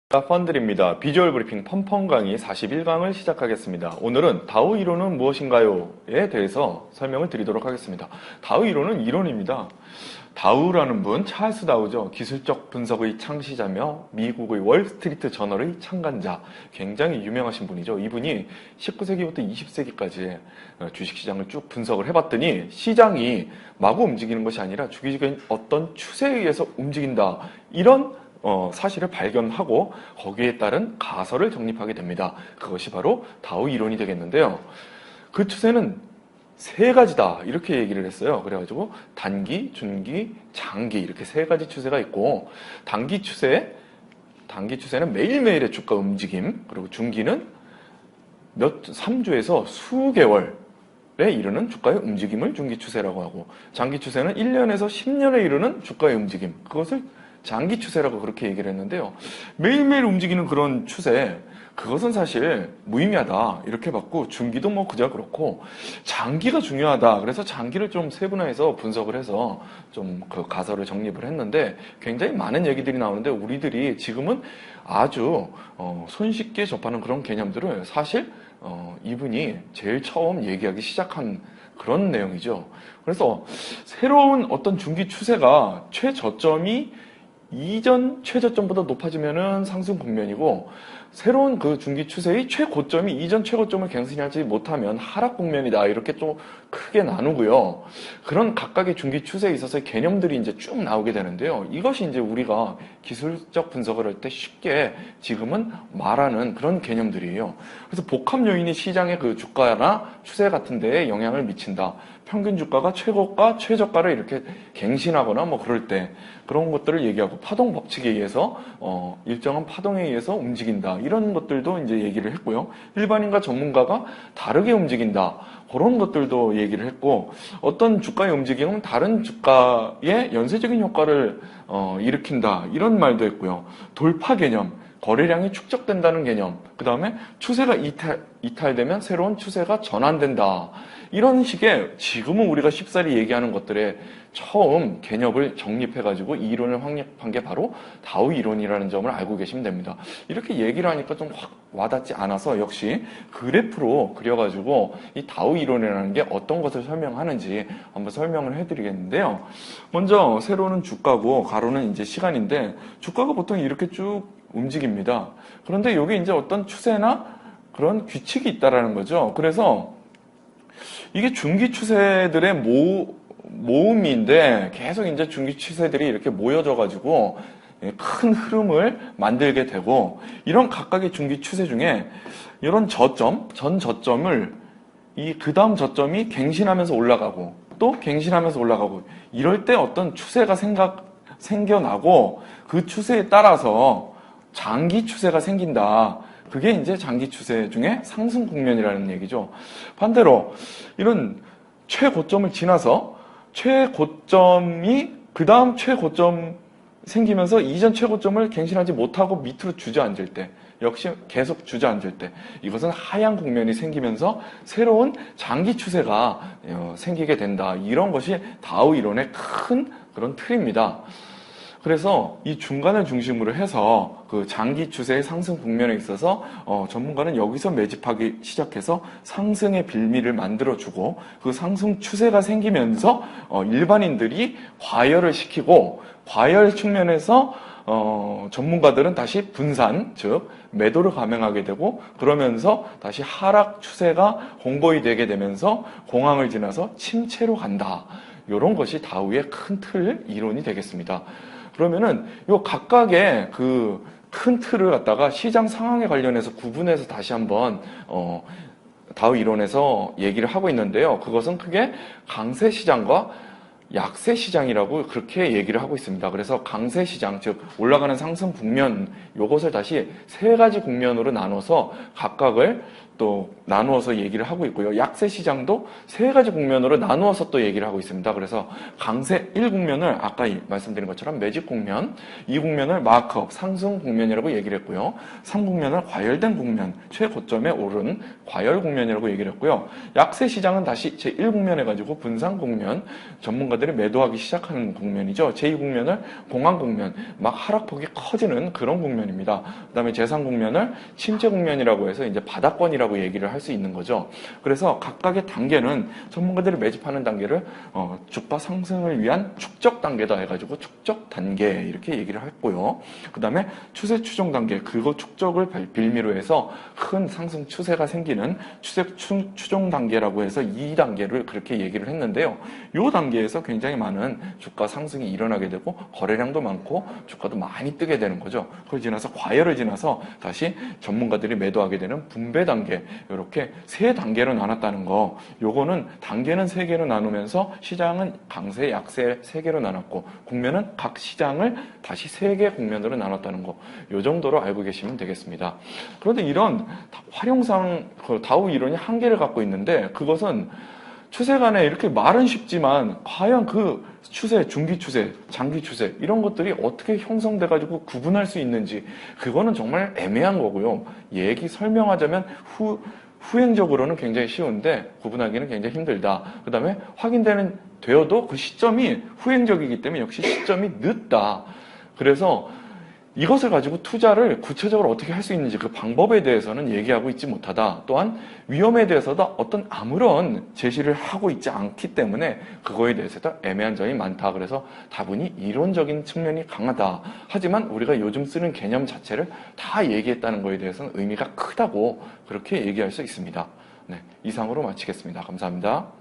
펀들입니다. 비주얼 브리핑 펀펀 강의 41강을 시작하겠습니다. 오늘은 다우 이론은 무엇인가요?에 대해서 설명을 드리도록 하겠습니다. 다우 이론은 이론입니다. 다우라는 분, 찰스 다우죠. 기술적 분석의 창시자며 미국의 월스트리트 저널의 창간자, 굉장히 유명하신 분이죠. 이분이 19세기부터 20세기까지 주식시장을 쭉 분석을 해봤더니 시장이 마구 움직이는 것이 아니라 주기적인 어떤 추세에 의해서 움직인다. 이런 사실을 발견하고 거기에 따른 가설을 정립하게 됩니다. 그것이 바로 다우 이론이 되겠는데요. 그 추세는 세 가지다 이렇게 얘기를 했어요. 그래가지고 단기, 중기, 장기 이렇게 세 가지 추세가 있고 단기 추세는 매일매일의 주가 움직임, 그리고 중기는 3주에서 수개월에 이르는 주가의 움직임을 중기 추세라고 하고, 장기 추세는 1년에서 10년에 이르는 주가의 움직임, 그것을 장기 추세라고 그렇게 얘기를 했는데요. 매일매일 움직이는 그런 추세, 그것은 사실 무의미하다 이렇게 봤고, 중기도 뭐 그저 그렇고 장기가 중요하다. 그래서 장기를 좀 세분화해서 분석을 해서 좀 그 가설을 정립을 했는데 굉장히 많은 얘기들이 나오는데 우리들이 지금은 아주 손쉽게 접하는 그런 개념들을 사실 이분이 제일 처음 얘기하기 시작한 그런 내용이죠. 그래서 새로운 어떤 중기 추세가 최저점이 이전 최저점보다 높아지면은 상승 국면이고, 새로운 그 중기 추세의 최고점이 이전 최고점을 갱신하지 못하면 하락 국면이다. 이렇게 좀 크게 나누고요. 그런 각각의 중기 추세에 있어서의 개념들이 이제 쭉 나오게 되는데요. 이것이 이제 우리가 기술적 분석을 할 때 쉽게 지금은 말하는 그런 개념들이에요. 그래서 복합 요인이 시장의 그 주가나 추세 같은 데에 영향을 미친다. 평균 주가가 최고가, 최저가를 이렇게 갱신하거나 뭐 그럴 때 그런 것들을 얘기하고, 파동 법칙에 의해서 일정한 파동에 의해서 움직인다. 이런 것들도 이제 얘기를 했고요. 일반인과 전문가가 다르게 움직인다. 그런 것들도 얘기를 했고, 어떤 주가의 움직임은 다른 주가의 연쇄적인 효과를 일으킨다. 이런 말도 했고요. 돌파 개념, 거래량이 축적된다는 개념, 그 다음에 추세가 이탈되면 새로운 추세가 전환된다. 이런 식의 지금은 우리가 쉽사리 얘기하는 것들에 처음 개념을 정립해가지고 이 이론을 확립한 게 바로 다우 이론이라는 점을 알고 계시면 됩니다. 이렇게 얘기를 하니까 좀 확 와닿지 않아서 역시 그래프로 그려가지고 이 다우 이론이라는 게 어떤 것을 설명하는지 한번 설명을 해드리겠는데요. 먼저 세로는 주가고 가로는 이제 시간인데, 주가가 보통 이렇게 쭉 움직입니다. 그런데 여기 이제 어떤 추세나 그런 규칙이 있다라는 거죠. 그래서 이게 중기 추세들의 모음인데 계속 이제 중기 추세들이 이렇게 모여져가지고 큰 흐름을 만들게 되고, 이런 각각의 중기 추세 중에 이런 전 저점을 그 다음 저점이 갱신하면서 올라가고 또 갱신하면서 올라가고, 이럴 때 어떤 추세가 생겨나고 그 추세에 따라서 장기 추세가 생긴다. 그게 이제 장기 추세 중에 상승 국면이라는 얘기죠. 반대로 이런 최고점을 지나서 최고점이 그 다음 최고점 생기면서 이전 최고점을 갱신하지 못하고 밑으로 주저앉을 때, 역시 계속 주저앉을 때, 이것은 하향 국면이 생기면서 새로운 장기 추세가 생기게 된다. 이런 것이 다우 이론의 큰 그런 틀입니다. 그래서 이 중간을 중심으로 해서 그 장기 추세의 상승 국면에 있어서 전문가는 여기서 매집하기 시작해서 상승의 빌미를 만들어주고, 그 상승 추세가 생기면서 일반인들이 과열을 시키고, 과열 측면에서 전문가들은 다시 분산, 즉 매도를 감행하게 되고, 그러면서 다시 하락 추세가 공고히 되게 되면서 공황을 지나서 침체로 간다. 이런 것이 다우의 큰 틀 이론이 되겠습니다. 그러면은 요 각각의 그 큰 틀을 갖다가 시장 상황에 관련해서 구분해서 다시 한번 다우 이론에서 얘기를 하고 있는데요. 그것은 크게 강세 시장과 약세 시장이라고 그렇게 얘기를 하고 있습니다. 그래서 강세 시장, 즉 올라가는 상승 국면, 요것을 다시 세 가지 국면으로 나눠서 각각을 또 나누어서 얘기를 하고 있고요. 약세 시장도 세 가지 국면으로 나누어서 또 얘기를 하고 있습니다. 그래서 강세 1국면을 아까 말씀드린 것처럼 매집 국면, 2국면을 마크업, 상승 국면이라고 얘기를 했고요. 3국면을 과열된 국면, 최고점에 오른 과열 국면이라고 얘기를 했고요. 약세 시장은 다시 제1국면 해가지고 분산 국면, 전문가들이 매도하기 시작하는 국면이죠. 제2국면을 공황 국면, 막 하락폭이 커지는 그런 국면입니다. 그 다음에 제3국면을 침체 국면이라고 해서 이제 바닥권이라고 얘기를 할 수 있는 거죠. 그래서 각각의 단계는 전문가들이 매집하는 단계를 주가 상승을 위한 축적 단계다 해가지고 축적 단계 이렇게 얘기를 했고요. 그 다음에 추세 추종 단계, 그거 축적을 빌미로 해서 큰 상승 추세가 생기는 추세 추종 단계라고 해서 2단계를 그렇게 얘기를 했는데요. 이 단계에서 굉장히 많은 주가 상승이 일어나게 되고 거래량도 많고 주가도 많이 뜨게 되는 거죠. 그걸 지나서 과열을 지나서 다시 전문가들이 매도하게 되는 분배 단계, 이렇게 세 단계로 나눴다는 거. 요거는 단계는 세 개로 나누면서 시장은 강세, 약세 세 개로 나눴고 국면은 각 시장을 다시 세 개 국면으로 나눴다는 거. 요 정도로 알고 계시면 되겠습니다. 그런데 이런 활용상 다우 이론이 한계를 갖고 있는데 그것은 추세간에 이렇게 말은 쉽지만 과연 그 추세, 중기 추세, 장기 추세 이런 것들이 어떻게 형성돼 가지고 구분할 수 있는지 그거는 정말 애매한 거고요. 얘기 설명하자면 후행적으로는 굉장히 쉬운데 구분하기는 굉장히 힘들다. 그 다음에 되어도 그 시점이 후행적이기 때문에 역시 시점이 늦다. 그래서 이것을 가지고 투자를 구체적으로 어떻게 할 수 있는지 그 방법에 대해서는 얘기하고 있지 못하다. 또한 위험에 대해서도 어떤 아무런 제시를 하고 있지 않기 때문에 그거에 대해서도 애매한 점이 많다. 그래서 다분히 이론적인 측면이 강하다. 하지만 우리가 요즘 쓰는 개념 자체를 다 얘기했다는 거에 대해서는 의미가 크다고 그렇게 얘기할 수 있습니다. 네, 이상으로 마치겠습니다. 감사합니다.